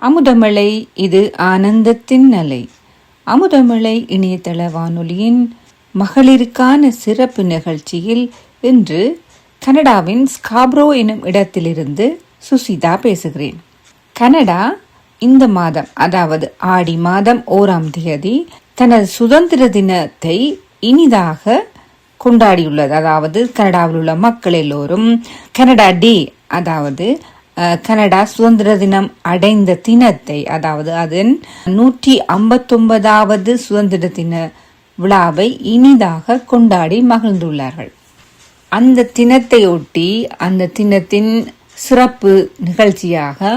அமுதமழை இது ஆனந்தத்தின் அலை. அமுதமழை இணையதள வானொலியின் மகளிருக்கான சிறப்பு நிகழ்ச்சியில் இன்று கனடாவின் ஸ்காப்ரோ எனும் இடத்திலிருந்து சுசிதா பேசுகிறேன். கனடா இந்த மாதம், அதாவது ஆடி மாதம் 1ஆம் தேதி தனது சுதந்திர தினத்தை இனிதாக கொண்டாடியுள்ளது. அதாவது கனடாவில் உள்ள மக்கள் எல்லோரும் கனடா டே, அதாவது கனடா சுதந்திர தினம் அடைந்த தினத்தை, அதாவது அதன் 159வது சுதந்திர தின விழாவை இனிதாக கொண்டாடி மகிழ்ந்துள்ளார்கள். அந்த தினத்தையொட்டி அந்த தினத்தின் சிறப்பு நிகழ்ச்சியாக,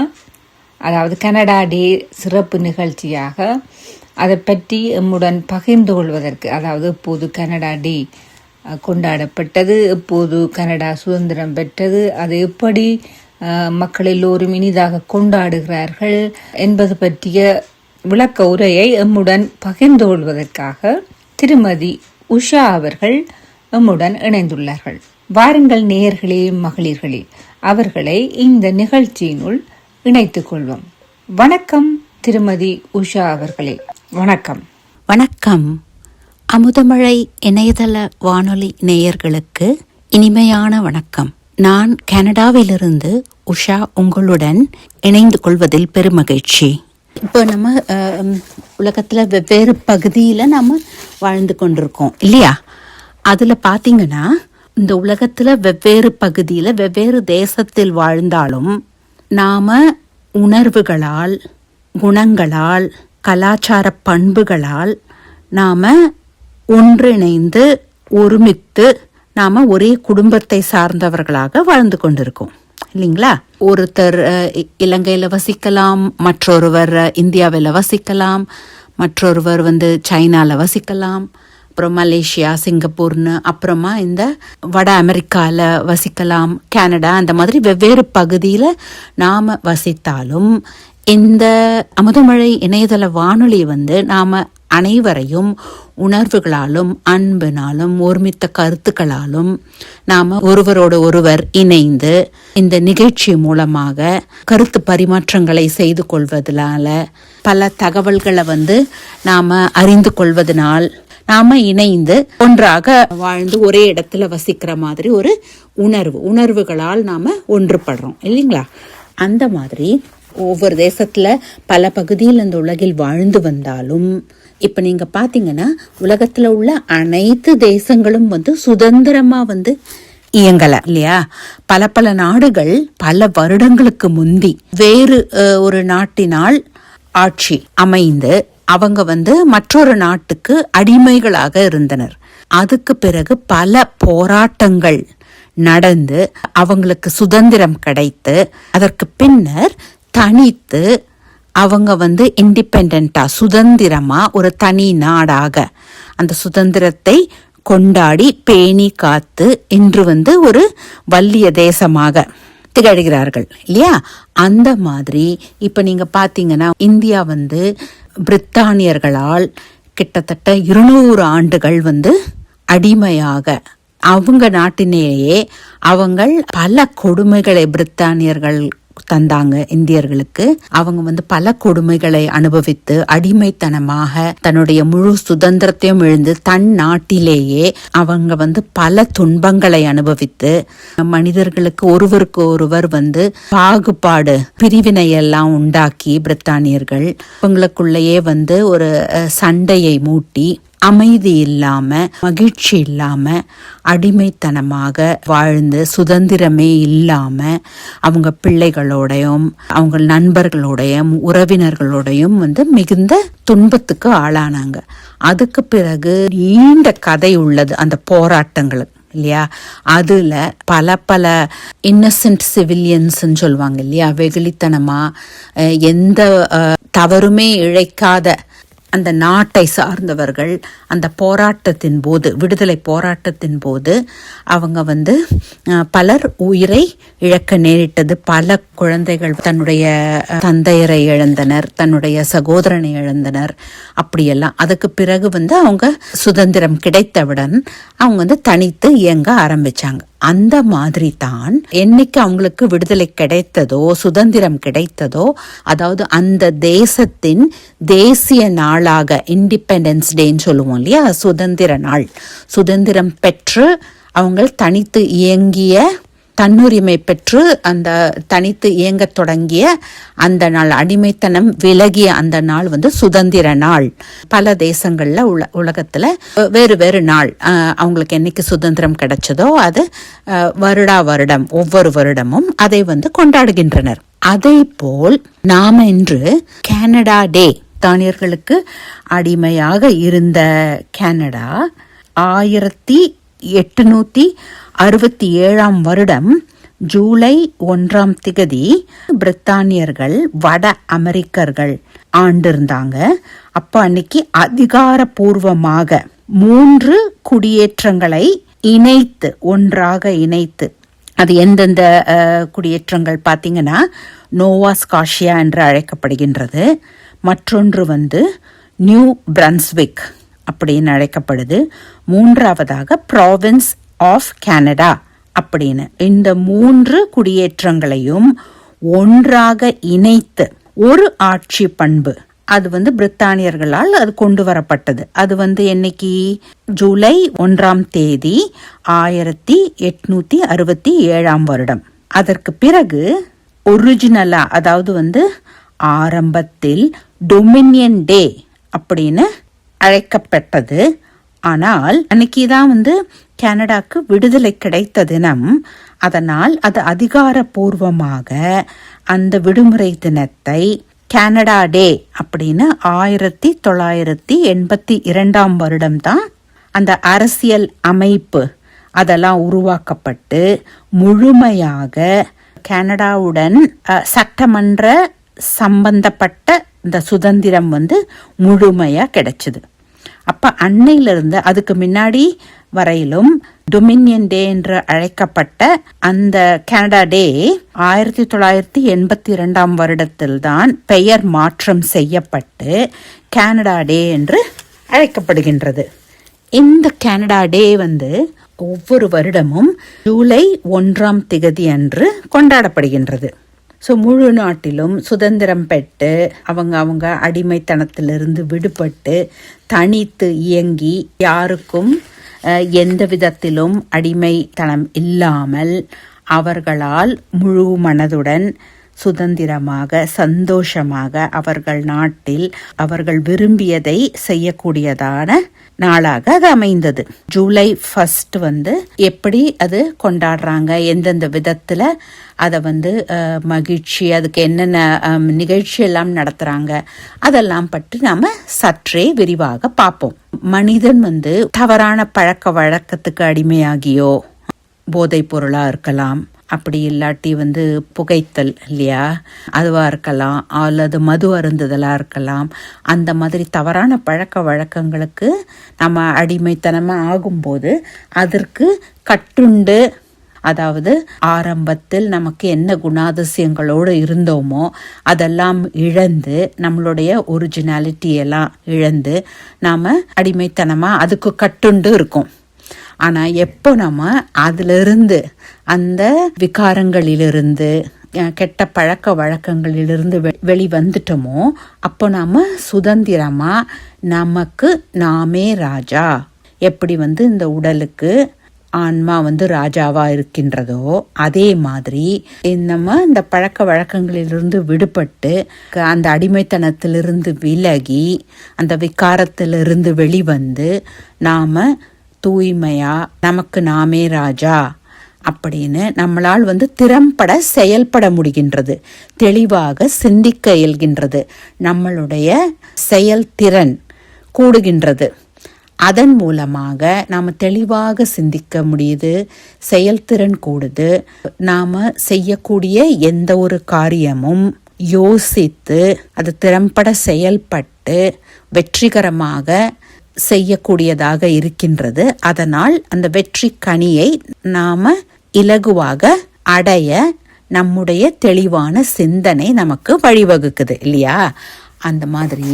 அதாவது கனடா டே சிறப்பு நிகழ்ச்சியாக அதை பற்றி எம்முடன் பகிர்ந்து கொள்வதற்கு, அதாவது இப்போது கனடா டே கொண்டாடப்பட்டது, இப்போது கனடா சுதந்திரம் பெற்றது, அது எப்படி மக்கள் எல்லோரும் இனிதாக கொண்டாடுகிறார்கள் என்பது பற்றிய விளக்க உரையை எம்முடன் பகிர்ந்து கொள்வதற்காக திருமதி உஷா அவர்கள் எம்முடன் இணைந்துள்ளார்கள். வாருங்கள் நேயர்களே, மகளிர்களே, அவர்களை இந்த நிகழ்ச்சியினுள் இணைத்துக் கொள்வோம். வணக்கம் திருமதி உஷா அவர்களே. வணக்கம். வணக்கம். அமுதமழை இணையதள வானொலி நேயர்களுக்கு இனிமையான வணக்கம். நான் கனடாவிலிருந்து உஷா உங்களுடன் இணைந்து கொள்வதில் பெருமகிழ்ச்சி. இப்போ நம்ம உலகத்தில் வெவ்வேறு பகுதியில் நம்ம வாழ்ந்து கொண்டிருக்கோம் இல்லையா? அதில் பார்த்தீங்கன்னா இந்த உலகத்தில் வெவ்வேறு பகுதியில் வெவ்வேறு தேசத்தில் வாழ்ந்தாலும் நாம் உணர்வுகளால், குணங்களால், கலாச்சார பண்புகளால் நாம் ஒன்றிணைந்து ஒருமித்து நாம் ஒரே குடும்பத்தை சார்ந்தவர்களாக வாழ்ந்து கொண்டிருக்கோம் இல்லைங்களா? ஒருத்தர் இலங்கையில் வசிக்கலாம், மற்றொருவர் இந்தியாவில் வசிக்கலாம், மற்றொருவர் சைனாவில் வசிக்கலாம், அப்புறம் மலேசியா, சிங்கப்பூர்னு, அப்புறமா இந்த வட அமெரிக்காவில் வசிக்கலாம், கனடா, அந்த மாதிரி வெவ்வேறு பகுதியில் நாம் வசித்தாலும் இந்த அமுதமழை இணையதள வானொலி நாம் அனைவரையும் உணர்வுகளாலும், அன்பினாலும், ஒருமித்த கருத்துக்களாலும் நாம் ஒருவரோடு ஒருவர் இணைந்து இந்த நிகழ்ச்சி மூலமாக கருத்து பரிமாற்றங்களை செய்து கொள்வதனால, பல தகவல்களை நாம் அறிந்து கொள்வதனால், நாம் இணைந்து ஒன்றாக வாழ்ந்து ஒரே இடத்துல வசிக்கிற மாதிரி ஒரு உணர்வுகளால் நாம் ஒன்றுபடுறோம் இல்லைங்களா? அந்த மாதிரி ஒவ்வொரு தேசத்துல பல பகுதியில் இந்த உலகில் வாழ்ந்து வந்தாலும், இப்ப நீங்க பாத்தீங்கன்னா உலகத்துல உள்ள அனைத்து தேசங்களும் சுதந்திரமா இயங்கல இல்லையா? பல நாடுகள் பல வருடங்களுக்கு முந்தி வேறு ஒரு நாட்டினால் ஆட்சி அமைந்து அவங்க மற்றொரு நாட்டுக்கு அடிமைகளாக இருந்தனர். அதுக்கு பிறகு பல போராட்டங்கள் நடந்து அவங்களுக்கு சுதந்திரம் கிடைத்து, அதற்கு பின்னர் தனித்து அவங்க இண்டிபெண்டா, சுதந்திரமா ஒரு தனி நாடாக அந்த சுதந்திரத்தை கொண்டாடி பேணி காத்து இன்று ஒரு வல்லிய தேசமாக திகழ்கிறார்கள் இல்லையா? அந்த மாதிரி இப்ப நீங்க பாத்தீங்கன்னா இந்தியா பிரித்தானியர்களால் கிட்டத்தட்ட 200 ஆண்டுகள் அடிமையாக, அவங்க நாட்டினேயே அவங்க பல கொடுமைகளை பிரித்தானியர்கள் தந்தாங்க இந்தியர்களுக்கு. அவங்க பல கொடுமைகளை அனுபவித்து அடிமைத்தனமாக தன்னுடைய முழு சுதந்திரத்தையும் இழந்து தன் நாட்டிலேயே அவங்க பல துன்பங்களை அனுபவித்து மனிதர்களுக்கு ஒருவருக்கு ஒருவர் பாகுபாடு, பிரிவினை எல்லாம் உண்டாக்கி பிரித்தானியர்கள் அவங்களுக்குள்ளேயே ஒரு சண்டையை மூட்டி அமைதி இல்லாம, மகிழ்ச்சி இல்லாம, அடிமைத்தனமாக வாழ்ந்து சுதந்திரமே இல்லாம அவங்க பிள்ளைகளோடையும் அவங்க நண்பர்களோடையும் உறவினர்களோடையும் மிகுந்த துன்பத்துக்கு ஆளானாங்க. அதுக்கு பிறகு நீண்ட கதை உள்ளது அந்த போராட்டங்கள் இல்லையா? அதுல பல இன்னசென்ட் சிவிலியன்ஸ் சொல்லுவாங்க இல்லையா? வெகுளித்தனமா எந்த தவறுமே இழைக்காத அந்த நாட்டை சார்ந்தவர்கள் அந்த போராட்டத்தின் போது, விடுதலை போராட்டத்தின் போது அவங்க பலர் உயிரை இழக்க நேரிட்டது. பல குழந்தைகள் தன்னுடைய தந்தையரை இழந்தனர், தன்னுடைய சகோதரனை இழந்தனர். அப்படியெல்லாம் அதுக்கு பிறகு அவங்க சுதந்திரம் கிடைத்தவுடன் அவங்க தனித்து இயங்க ஆரம்பிச்சாங்க. அந்த மாதிரி தான் என்னைக்கு அவங்களுக்கு விடுதலை கிடைத்ததோ, சுதந்திரம் கிடைத்ததோ, அதாவது அந்த தேசத்தின் தேசிய நாளாக இண்டிபெண்டன்ஸ் டேன்னு சொல்லுவோம் இல்லையா, சுதந்திர நாள், சுதந்திரம் பெற்று அவங்க தனித்து இயங்கிய, தன்னுரிமை பெற்று அந்த தனித்து இயங்க தொடங்கிய அந்த நாள், அடிமைத்தனம் விலகிய அந்த நாள் சுதந்திர நாள். பல தேசங்கள்ல உலகத்துல வேறு வேறு நாள் அவங்களுக்கு என்னைக்கு சுதந்திரம் கிடைச்சதோ அது வருடம் ஒவ்வொரு வருடமும் அதை கொண்டாடுகின்றனர். அதே போல் நாம இன்று கனடா டே, தானியர்களுக்கு அடிமையாக இருந்த கனடா 1867 வருடம் ஜூலை 1 பிரித்தானியர்கள் வட அமெரிக்கர்கள் ஆண்டிருந்தாங்க. அப்ப அன்னைக்கு அதிகாரப்பூர்வமாக 3 குடியேற்றங்களை ஒன்றாக இணைத்து, அது எந்தெந்த குடியேற்றங்கள் பார்த்தீங்கன்னா, நோவா ஸ்காஷியா என்று அழைக்கப்படுகின்றது, மற்றொன்று நியூ பிரன்ஸ்விக் அப்படின்னு அழைக்கப்படுது, மூன்றாவதாக ப்ராவின்ஸ் ஆஃப் கனடா அப்படின்னு. இந்த 3 குடியேற்றங்களையும் ஒன்றாக இணைத்து ஒரு ஆட்சி பண்பு, அது பிரித்தானியர்களால் அது கொண்டு வரப்பட்டது. அது என்னைக்கு ஜூலை 1 1867 வருடம். அதற்கு பிறகு ஒரிஜினலா, அதாவது ஆரம்பத்தில் டொமினியன் டே அப்படின்னு அழைக்கப்பட்டது. ஆனால் அன்னைக்கு தான் கனடாக்கு விடுதலை கிடைத்த தினம். அதனால் அது அதிகாரப்பூர்வமாக அந்த விடுமுறை தினத்தை கனடா டே அப்படின்னு 1982 வருடம் தான் அந்த அரசியல் அமைப்பு அதெல்லாம் உருவாக்கப்பட்டு முழுமையாக கனடாவுடன் சட்டமன்ற சம்பந்தப்பட்ட இந்த சுதந்திரம் முழுமையா கிடைச்சது. அப்ப அன்னையிலிருந்து அதுக்கு முன்னாடி வரையிலும் டொமினியன் டே என்று அழைக்கப்பட்ட அந்த கனடா டே 1982 வருடத்தில் தான் பெயர் மாற்றம் செய்யப்பட்டு கனடா டே என்று அழைக்கப்படுகின்றது. இந்த கனடா டே ஒவ்வொரு வருடமும் ஜூலை 1 அன்று கொண்டாடப்படுகின்றது. ஸோ முழு நாட்டிலும் சுதந்திரம் பெற்று அவங்க அடிமைத்தனத்திலிருந்து விடுபட்டு தனித்து இயங்கி யாருக்கும் எந்த விதத்திலும் அடிமைத்தனம் இல்லாமல் அவர்களால் முழு மனதுடன் சுதந்திரமாக சந்தோஷமாக அவர்கள் நாட்டில் அவர்கள் விரும்பியதை செய்யக்கூடியதான நாளாக அது அமைந்தது. ஜூலை 1 எப்படி அது கொண்டாடுறாங்க, எந்தெந்த விதத்துல அதை மகிழ்ச்சி, அதுக்கு என்னென்ன நிகழ்ச்சி எல்லாம் நடத்துறாங்க, அதெல்லாம் பற்றி நாம சற்றே விரிவாக பார்ப்போம். மனிதன் தவறான பழக்க வழக்கத்துக்கு அடிமையாகியோ, போதைப் பொருளா இருக்கலாம், அப்படி இல்லாட்டி புகைத்தல் இல்லையா, அதுவா இருக்கலாம், அல்லது மது அருந்துதலா இருக்கலாம். அந்த மாதிரி தவறான பழக்க வழக்கங்களுக்கு நம்ம அடிமைத்தனமா ஆகும்போது அதற்கு கட்டுண்டு, அதாவது ஆரம்பத்தில் நமக்கு என்ன குணாதிசயங்களோடு இருந்தோமோ அதெல்லாம் இழந்து, நம்மளுடைய ஒரிஜினாலிட்டி எல்லாம் இழந்து நாம அடிமைத்தனமா அதுக்கு கட்டுண்டு இருக்கோம். ஆனா எப்போ நம்ம அதிலிருந்து, அந்த விகாரங்களிலிருந்து, கெட்ட பழக்க வழக்கங்களிலிருந்து வெளிவந்துட்டோமோ அப்போ நாம சுதந்திரமா நமக்கு நாமே ராஜா. எப்படி இந்த உடலுக்கு ஆன்மா ராஜாவா இருக்கின்றதோ அதே மாதிரி நம்ம இந்த பழக்க வழக்கங்களிலிருந்து விடுபட்டு அந்த அடிமைத்தனத்திலிருந்து விலகி அந்த விகாரத்திலிருந்து வெளிவந்து நாம தூய்மையா நமக்கு நாமே ராஜா அப்படின்னு நம்மளால் திறம்பட செயல்பட முடிகின்றது, தெளிவாக சிந்திக்க இயல்கின்றது, நம்மளுடைய செயல்திறன் கூடுகின்றது. அதன் மூலமாக நாம் தெளிவாக சிந்திக்க முடியுது, செயல்திறன் கூடுது. நாம் செய்யக்கூடிய எந்த ஒரு காரியமும் யோசித்து அது திறம்பட செயல்பட்டு வெற்றிகரமாக செய்யக்கூடியதாக இருக்கின்றது. அதனால் அந்த வெற்றி கனியை நாம இலகுவாக அடைய நம்முடைய தெளிவான சிந்தனை நமக்கு வழிவகுக்குது இல்லையா. அந்த மாதிரி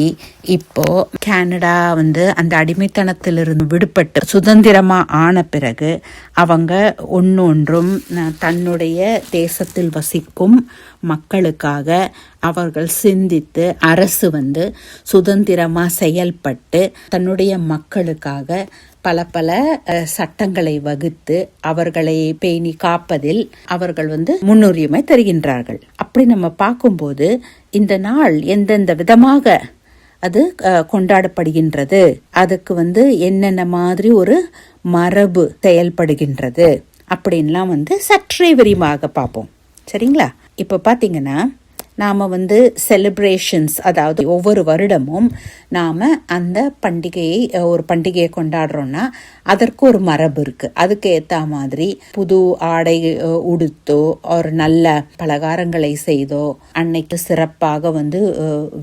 இப்போ கனடா வந்து அந்த அடிமைத்தனத்திலிருந்து விடுபட்டு சுதந்திரமா ஆன பிறகு அவங்க ஒன்றும் தன்னுடைய தேசத்தில் வசிக்கும் மக்களுக்காக அவர்கள் சிந்தித்து அரசு வந்து சுதந்திரமா செயல்பட்டு தன்னுடைய மக்களுக்காக பல சட்டங்களை வகுத்து அவர்களை பேணி காப்பதில் அவர்கள் வந்து முன்னுரிமை தருகின்றார்கள். அப்படி நம்ம பார்க்கும்போது இந்த நாள் எந்தெந்த விதமாக அது கொண்டாடப்படுகின்றது, அதுக்கு வந்து என்னென்ன மாதிரி ஒரு மரபு செயல்படுகின்றது அப்படின்லாம் வந்து சற்றே விரிவாக பார்ப்போம். சரிங்களா? இப்போ பார்த்தீங்கன்னா நாம் வந்து செலிப்ரேஷன்ஸ், அதாவது ஒவ்வொரு வருடமும் நாம் அந்த ஒரு பண்டிகையை கொண்டாடுறோன்னா அதற்கு ஒரு மரபு இருக்குது. அதுக்கு ஏற்ற மாதிரி புது ஆடை உடுத்தோ ஒரு நல்ல பலகாரங்களை செய்தோ அன்னைக்கு சிறப்பாக வந்து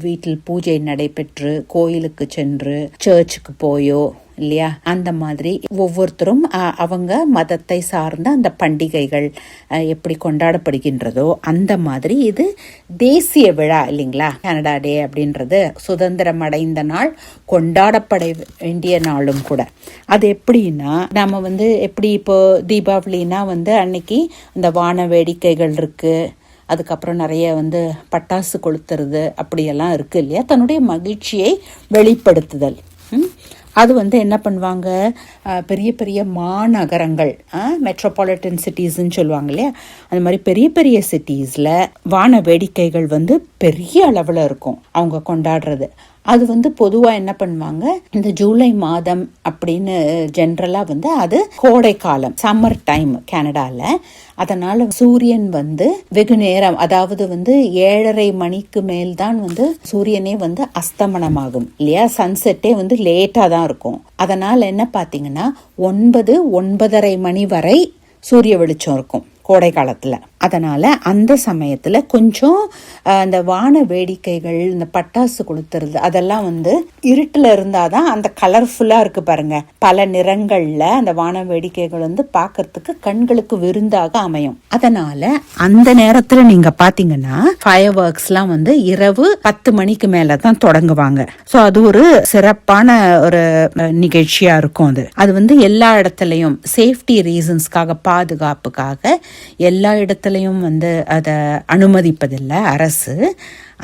வீட்டில் பூஜை நடைபெற்று கோயிலுக்கு சென்று சர்ச்சுக்கு போயோ இல்லையா, அந்த மாதிரி ஒவ்வொருத்தரும் அவங்க மதத்தை சார்ந்த அந்த பண்டிகைகள் எப்படி கொண்டாடப்படுகின்றதோ அந்த மாதிரி இது தேசிய விழா இல்லைங்களா. கனடா டே அப்படின்றது சுதந்திரம் அடைந்த நாள், கொண்டாடப்பட வேண்டிய நாளும் கூட. அது எப்படின்னா நம்ம வந்து எப்படி இப்போ தீபாவளினா வந்து அன்னைக்கு இந்த வான வேடிக்கைகள் இருக்கு, அதுக்கப்புறம் நிறைய வந்து பட்டாசு கொளுத்துறது அப்படியெல்லாம் இருக்கு இல்லையா, தன்னுடைய மகிழ்ச்சியை வெளிப்படுத்துதல். அது வந்து என்ன பண்ணுவாங்க, பெரிய பெரிய மாநகரங்கள், மெட்ரோபாலிட்டன் சிட்டிஸ்ன்னு சொல்லுவாங்க இல்லையா, அந்த மாதிரி பெரிய பெரிய சிட்டிஸில் வான வேடிக்கைகள் வந்து பெரிய அளவில் இருக்கும் அவங்க கொண்டாடுறது. அது வந்து பொதுவாக என்ன பண்ணுவாங்க, இந்த ஜூலை மாதம் அப்படின்னு ஜென்ரலாக வந்து அது கோடை காலம், சம்மர் டைம் கனடாவில். அதனால சூரியன் வந்து வெகு நேரம், அதாவது வந்து 7:30 மணிக்கு மேல்தான் வந்து சூரியனே வந்து அஸ்தமனமாகும் இல்லையா. சன்செட்டே வந்து லேட்டாக தான் இருக்கும். அதனால என்ன பார்த்தீங்கன்னா 9-9:30 மணி வரை சூரிய வெளிச்சம் இருக்கும் கோடை காலத்தில். அதனால அந்த சமயத்தில் கொஞ்சம் அந்த வான வேடிக்கைகள், இந்த பட்டாசு கொளுத்துறது அதெல்லாம் வந்து இருட்டில் இருந்தாதான் அந்த கலர்ஃபுல்லாக இருக்கு பாருங்க, பல நிறங்கள்ல அந்த வான வேடிக்கைகள் வந்து பார்க்கறதுக்கு கண்களுக்கு விருந்தாக அமையும். அதனால அந்த நேரத்தில் நீங்க பாத்தீங்கன்னா ஃபயர் ஒர்க்ஸ்லாம் வந்து இரவு 10 மணிக்கு மேல தான் தொடங்குவாங்க. ஸோ அது ஒரு சிறப்பான ஒரு நிகழ்ச்சியா இருக்கும். அது வந்து எல்லா இடத்துலையும் சேஃப்டி ரீசன்ஸ்க்காக, பாதுகாப்புக்காக எல்லா இடத்துலையும் வந்து அதை அனுமதிப்பதில்லை அரசு.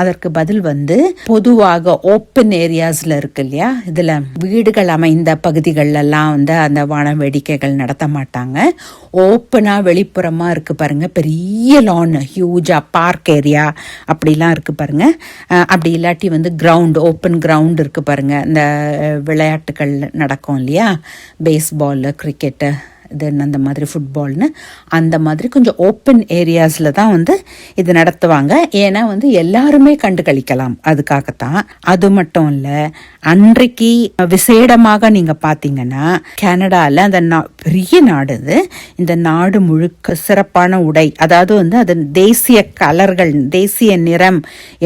அதற்கு பதில் வந்து பொதுவாக ஓப்பன் ஏரியாஸ்ல இருக்கு இல்லையா, இதுல வீடுகள் அமைந்த பகுதிகளெல்லாம் வந்து அந்த வான வேடிக்கைகள் நடத்த மாட்டாங்க. ஓப்பனா வெளிப்புறமா இருக்கு பாருங்க, பெரிய லான், ஹியூஜா பார்க் ஏரியா அப்படிலாம் இருக்கு பாருங்க. அப்படி இல்லாட்டி வந்து கிரவுண்ட், ஓப்பன் கிரவுண்ட் இருக்கு பாருங்க, இந்த விளையாட்டுகள் நடக்கும் இல்லையா, பேஸ்பால், கிரிக்கெட்டு, தென் அந்த மாதிரி ஃபுட்பால்னு அந்த மாதிரி கொஞ்சம் ஓப்பன் ஏரியாஸில் தான் வந்து இது நடத்துவாங்க. ஏன்னா வந்து எல்லாருமே கண்டு கழிக்கலாம், அதுக்காகத்தான். அது மட்டும் இல்லை, அன்றைக்கு விசேடமாக நீங்கள் பார்த்தீங்கன்னா கனடாவில் அந்த பெரிய நாடு இது, இந்த நாடு முழுக்க சிறப்பான உடை, அதாவது வந்து அது தேசிய கலர்கள், தேசிய நிறம்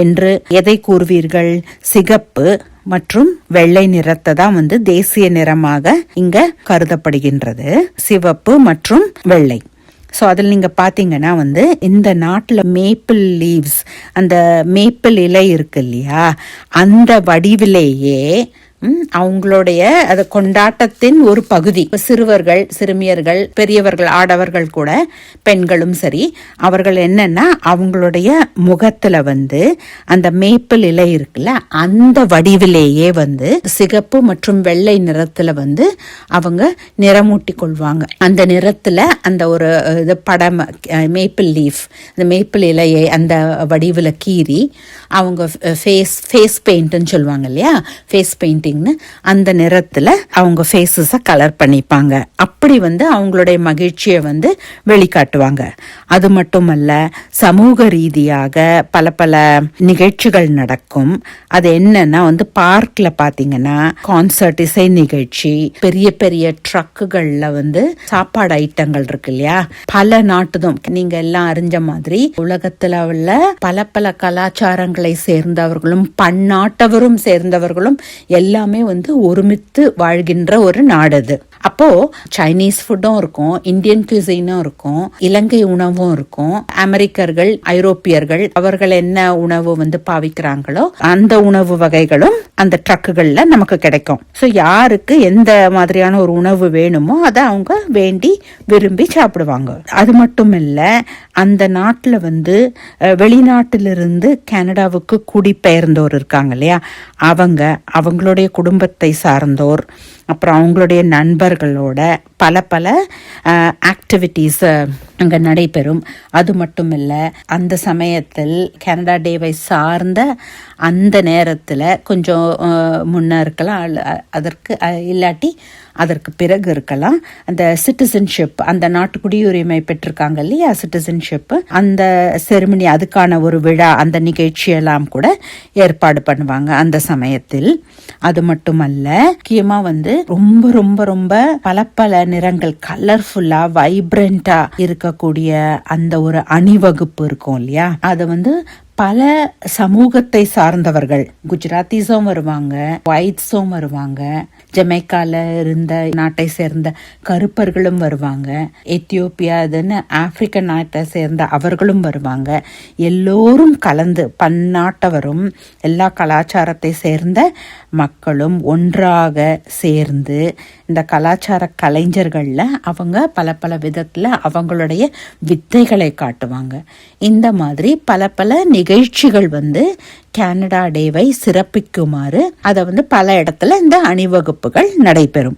என்று எதை கூறுவீர்கள்? சிகப்பு மற்றும் வெள்ளை நிறத்தை தான் வந்து தேசிய நிறமாக இங்க கருதப்படுகின்றது, சிவப்பு மற்றும் வெள்ளை. ஸோ அதில் நீங்கள் பார்த்தீங்கன்னா வந்து இந்த நாட்டில் மேப்பிள் லீவ்ஸ், அந்த மேப்பிள் இலை இருக்கு இல்லையா, அந்த வடிவிலேயே அவங்களுடைய அது கொண்டாட்டத்தின் ஒரு பகுதி. சிறுவர்கள், சிறுமியர்கள், பெரியவர்கள், ஆடவர்கள் கூட, பெண்களும் சரி, அவர்கள் என்னன்னா அவங்களுடைய முகத்துல வந்து அந்த மேப்பிள் இலை இருக்குல்ல, அந்த வடிவிலேயே வந்து சிகப்பு மற்றும் வெள்ளை நிறத்துல வந்து அவங்க நிறமூட்டி கொள்வாங்க. அந்த நிறத்துல அந்த ஒரு இது படம், மேப்பிள் லீஃப், அந்த மேப்பிள் இலையை அந்த வடிவில் கீறி அவங்க ஃபேஸ் பெயிண்ட்னு சொல்லுவாங்க இல்லையா, ஃபேஸ் பெயிண்டிங், அந்த நிறத்துல அவங்க ஃபேஸஸ கலர் பண்ணிப்பாங்க. அப்படி வந்து அவங்களுடைய மகிழ்ச்சியை வந்து வெளிக்காட்டுவாங்க. அது மட்டுமல்ல, சமூக ரீதியாக பல நிகழ்ச்சிகள் நடக்கும். அது என்னன்னா வந்து பார்க்ல பாத்தீங்கன்னா கான்சர்ட், இசை நிகழ்ச்சி, பெரிய பெரிய ட்ரக்குகள்ல வந்து சாப்பாடு ஐட்டங்கள் இருக்கு இல்லையா, பல நாட்டுதும் நீங்க எல்லாம் அறிஞ்ச மாதிரி உலகத்துல உள்ள பல கலாச்சாரங்களை சேர்ந்தவர்களும் பன்னாட்டவரும் சேர்ந்தவர்களும் எல்லாமே வந்து ஒருமித்து வாழ்கின்ற ஒரு நாடு அது. அப்போ சைனீஸ் ஃபுட்டும் இருக்கும், இந்தியன் குசினும் இருக்கும், இலங்கை உணவும் இருக்கும். அமெரிக்கர்கள், ஐரோப்பியர்கள் அவர்கள் என்ன உணவு பாவிக்கிறாங்களோ அந்த உணவு வகைகளும் அந்த ட்ரக்குகள்ல நமக்கு கிடைக்கும். ஸோ யாருக்கு எந்த மாதிரியான ஒரு உணவு வேணுமோ அதை அவங்க வேண்டி விரும்பி சாப்பிடுவாங்க. அது மட்டும் இல்ல, அந்த நாட்டுல வெளிநாட்டிலிருந்து கனடாவுக்கு குடிபெயர்ந்தோர் இருக்காங்க இல்லையா, அவங்களுடைய குடும்பத்தை சார்ந்தோர், அப்புறம் அவங்களுடைய நண்பர்களோட பல பல ஆக்டிவிட்டீஸ் அங்கே நடைபெறும். அது மட்டும் இல்லை, அந்த சமயத்தில் கனடா டேவை சார்ந்த அந்த நேரத்தில் கொஞ்சம் முன்னே இருக்கலாம், அதற்கு இல்லாட்டி அதற்கு பிறகு இருக்கலாம், அந்த சிட்டிசன்ஷிப், அந்த நாட்டு குடியுரிமை பெற்றிருக்காங்க இல்லையா, சிட்டிசன்ஷிப், அந்த செரிமனி, அதுக்கான ஒரு விழா, அந்த நிகழ்ச்சியெல்லாம் கூட ஏற்பாடு பண்ணுவாங்க அந்த சமயத்தில். அது மட்டுமல்ல, முக்கியமாக ரொம்ப ரொம்ப ரொம்ப பல பல நிறங்கள், கலர்ஃபுல்லா வைப்ரண்டா இருக்கக்கூடிய அந்த ஒரு அணிவகுப்பு இருக்கும் இல்லையா, அது பல சமூகத்தை சார்ந்தவர்கள், குஜராத்திஸும் வருவாங்க, ஒயிட்ஸும் வருவாங்க, ஜமைக்கால இருந்த நாட்டை சேர்ந்த கருப்பர்களும் வருவாங்க, எத்தியோப்பியாதுன்னு ஆப்பிரிக்க நாட்டை சேர்ந்த அவர்களும் வருவாங்க. எல்லோரும் கலந்து, பன்னாட்டவரும் எல்லா கலாச்சாரத்தை சேர்ந்த மக்களும் ஒன்றாக சேர்ந்து இந்த கலாச்சார கலைஞர்கள்ல அவங்க பல பல விதத்துல அவங்களுடைய வித்தைகளை காட்டுவாங்க. இந்த மாதிரி பல பல நிகழ்ச்சிகள் கனடா டேவை சிறப்பிக்குமாறு அதை பல இடத்துல இந்த அணிவகுப்புகள் நடைபெறும்.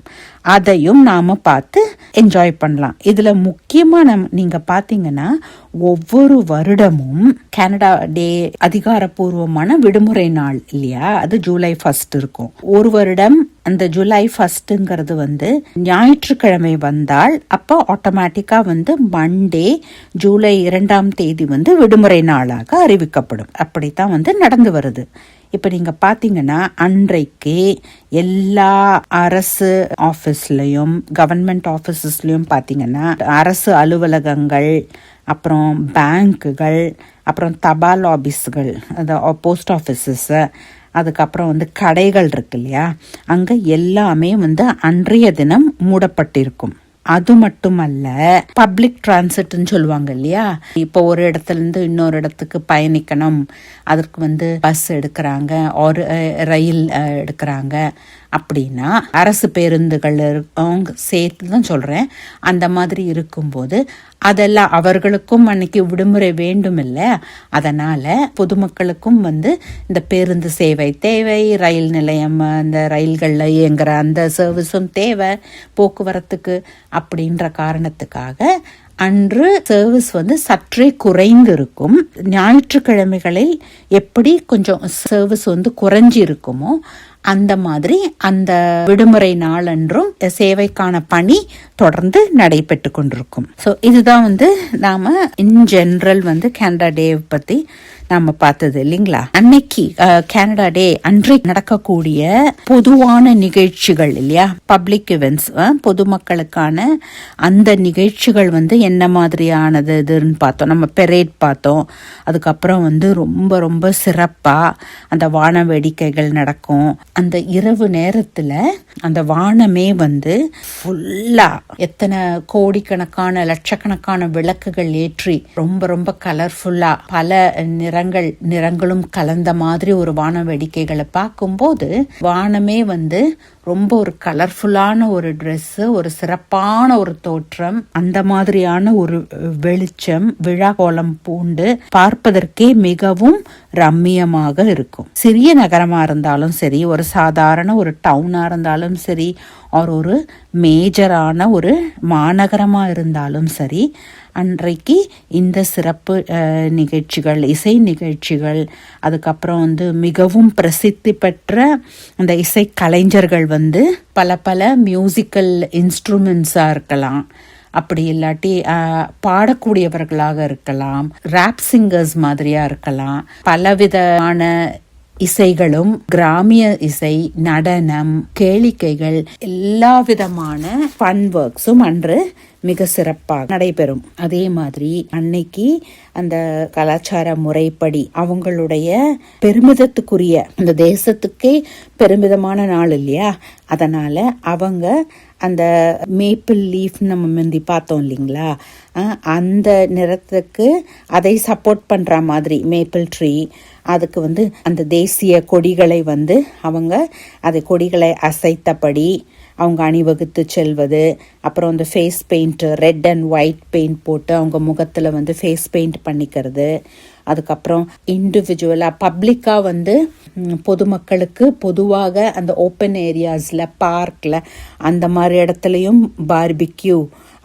அதையும் நாம பார்த்து என்ஜாய் பண்ணலாம். இதுல முக்கியமா நீங்க பாத்தீங்கன்னா, ஒவ்வொரு வருடமும் கனடா டே அதிகாரப்பூர்வமான விடுமுறை நாள் இல்லையா, அது ஜூலை 1 இருக்கும். ஒரு வருடம் அந்த ஜூலை 1ங்கிறது ஞாயிற்றுக்கிழமை வந்தால் அப்போ ஆட்டோமேட்டிக்கா மண்டே ஜூலை 2ஆம் தேதி விடுமுறை நாளாக அறிவிக்கப்படும். அப்படித்தான் நடந்து வருது. இப்ப நீங்க பாத்தீங்கன்னா, அன்றைக்கு எல்லா அரசு ஆபீஸ்லயும், கவர்மெண்ட் ஆபீசஸ்லயும் பாத்தீங்கன்னா, அரசு அலுவலகங்கள், அப்புறம் பேங்குகள், அப்புறம் தபால் ஆபீஸ்கள், அந்த போஸ்ட் ஆபீசஸ், அதுக்கப்புறம் கடைகள் இருக்கு இல்லையா, அங்க எல்லாமே அன்றைய தினம் மூடப்பட்டிருக்கும். அது மட்டுமல்ல, பப்ளிக் டிரான்சிட்னு சொல்லுவாங்க இல்லையா, இப்போ ஒரு இடத்துல இருந்து இன்னொரு இடத்துக்கு பயணிக்கணும், அதற்கு பஸ் எடுக்கிறாங்க, ஒரு ரயில் எடுக்கிறாங்க அப்படின்னா, அரசு பேருந்துகள் சேர்த்து தான் சொல்றேன். அந்த மாதிரி இருக்கும்போது அதெல்லாம் அவர்களுக்கும் அன்னைக்கு விடுமுறை வேண்டும் இல்லை, அதனால பொதுமக்களுக்கும் இந்த பேருந்து சேவை தேவை, ரயில் நிலையம், அந்த ரயில்கள்ல இயங்குற அந்த சர்வீஸும் தேவை போக்குவரத்துக்கு. அப்படின்ற காரணத்துக்காக அன்று சர்வீஸ் சற்றே குறைந்து இருக்கும். ஞாயிற்றுக்கிழமைகளில் எப்படி கொஞ்சம் சர்வீஸ் குறைஞ்சி இருக்குமோ அந்த மாதிரி அந்த விடுமுறை நாளன்றும் சேவைக்கான பணி தொடர்ந்து நடைபெற்று கொண்டிருக்கும். ஸோ இதுதான் நாம இன் ஜெனரல் கனடா டே பத்தி நாம பார்த்தது இல்லைங்களா. அன்னைக்கு கனடா டே அன்றைக்கு நடக்கக்கூடிய பொதுவான நிகழ்ச்சிகள் இல்லையா, பப்ளிக் இவெண்ட்ஸ், பொதுமக்களுக்கான அந்த நிகழ்ச்சிகள் என்ன மாதிரியானதுன்னு பார்த்தோம். நம்ம பெரேட் பார்த்தோம். அதுக்கப்புறம் ரொம்ப ரொம்ப சிறப்பா அந்த வான வேடிக்கைகள் நடக்கும். அந்த இரவு நேரத்துல அந்த வானமே ஃபுல்லா எத்தனை கோடிக்கணக்கான லட்சக்கணக்கான விளக்குகள் ஏற்றி ரொம்ப ரொம்ப கலர்ஃபுல்லா பல நிறங்களும் கலந்த மாதிரி ஒரு வான வேடிக்கைகளை பார்க்கும்போது வானமே ரொம்ப ஒரு கலர்ஃபுல்லான ஒரு ட்ரெஸ், ஒரு சிறப்பான ஒரு தோற்றம், அந்த மாதிரியான ஒரு வெளிச்சம், விழா கோலம் பூண்டு பார்ப்பதற்கே மிகவும் ரம்மியமாக இருக்கும். சிறிய நகரமா இருந்தாலும் சரி, ஒரு சாதாரண ஒரு டவுனா இருந்தாலும் சரி, ஒரு மேஜரான ஒரு மாநகரமா இருந்தாலும் சரி, அன்றைக்கு இந்த சிறப்பு நிகழ்ச்சிகள், இசை நிகழ்ச்சிகள், அதுக்கப்புறம் மிகவும் பிரசித்தி பெற்ற அந்த இசை கலைஞர்கள் பல பல மியூசிக்கல் இன்ஸ்ட்ருமெண்ட்ஸா இருக்கலாம், அப்படி இல்லாட்டி பாடக்கூடியவர்களாக இருக்கலாம், ராப் சிங்கர்ஸ் மாதிரியா இருக்கலாம், பலவிதமான இசைகளும், கிராமிய இசை, நடனம், கேளிக்கைகள், எல்லா விதமான ஃபன் ஒர்க்ஸும் அன்று மிக சிறப்பாக நடைபெறும். அதே மாதிரி அன்னைக்கு அந்த கலாச்சார முறைப்படி அவங்களுடைய பெருமிதத்துக்குரிய, அந்த தேசத்துக்கே பெருமிதமான நாள் இல்லையா, அதனால அவங்க அந்த மேப்பிள் லீஃப் நம்ம முந்தி பார்த்தோம் இல்லைங்களா, அந்த நிறத்துக்கு அதை சப்போர்ட் பண்ணுற மாதிரி மேப்பிள் ட்ரீ, அதுக்கு வந்து அந்த தேசிய கொடிகளை வந்து அவங்க அது கொடிகளை அசைத்தபடி அவங்க அணிவகுத்து செல்வது. அப்புறம் அந்த face paint, red and white paint போட்டு அவங்க முகத்தில் வந்து ஃபேஸ் பெயிண்ட் பண்ணிக்கிறது. அதுக்கப்புறம் இண்டிவிஜுவலாக பப்ளிக்காக வந்து பொதுமக்களுக்கு பொதுவாக அந்த ஓப்பன் ஏரியாஸில், பார்க்கில், அந்த மாதிரி இடத்துலையும் பார்பிக்யூ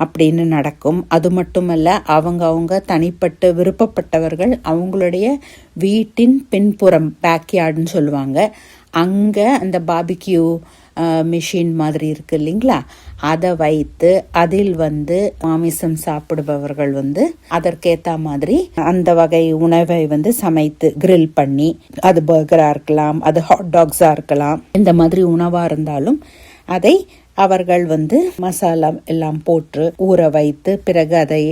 அப்படின்னு நடக்கும். அது மட்டுமல்ல, அவங்க தனிப்பட்ட விருப்பப்பட்டவர்கள் அவங்களுடைய வீட்டின் பின்புறம், பேக்யார்டுன்னு சொல்லுவாங்க, அங்கே அந்த பார்பிக்யூ மிஷின் மாதிரி இருக்கு இல்லைங்களா, அதை வைத்து அதில் வந்து மாமிசம் சாப்பிடுபவர்கள் வந்து அதற்கேற்ற மாதிரி அந்த வகை உணவை வந்து சமைத்து கிரில் பண்ணி, அது பர்கராக இருக்கலாம், அது ஹாட் டாக்ஸாக இருக்கலாம், இந்த மாதிரி உணவாக இருந்தாலும் அதை அவர்கள் வந்து மசாலா எல்லாம் போட்டு ஊற வைத்து பிறகு அதை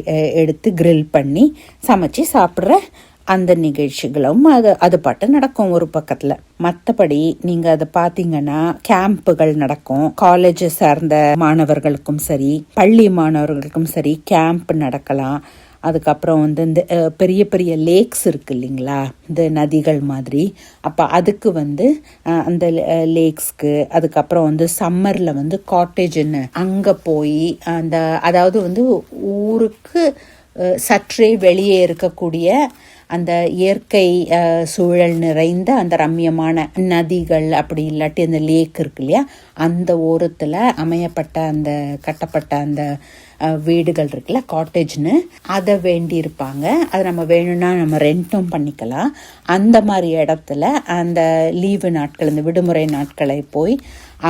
எடுத்து கிரில் பண்ணி சமைச்சு சாப்பிட்ற அந்த நிகழ்ச்சிகளும் அது பாட்டு நடக்கும் ஒரு பக்கத்துல. மற்றபடி நீங்க அதை பார்த்தீங்கன்னா கேம்புகள் நடக்கும். காலேஜ் சார்ந்த மாணவர்களுக்கும் சரி, பள்ளி மாணவர்களுக்கும் சரி கேம்ப் நடக்கலாம். அதுக்கப்புறம் வந்து இந்த பெரிய பெரிய லேக்ஸ் இருக்கு இல்லைங்களா, இந்த நதிகள் மாதிரி, அப்போ அதுக்கு வந்து அந்த லேக்ஸ்க்கு, அதுக்கப்புறம் வந்து சம்மரில் வந்து காட்டேஜ்னு அங்கே போய் அந்த, அதாவது வந்து ஊருக்கு சற்றே வெளியே இருக்கக்கூடிய அந்த இயற்கை சூழல் நிறைந்த அந்த ரம்யமான நதிகள், அப்படி இல்லாட்டி அந்த லேக் இருக்கு இல்லையா, அந்த ஓரத்தில் அமையப்பட்ட அந்த கட்டப்பட்ட அந்த வீடுகள் இருக்குல்ல, காட்டேஜ்னு, அதை வேண்டி இருப்பாங்க. அது நம்ம வேணும்னா நம்ம ரெண்ட்டும் பண்ணிக்கலாம். அந்த மாதிரி இடத்துல அந்த லீவு நாட்கள், இந்த விடுமுறை நாட்களை போய்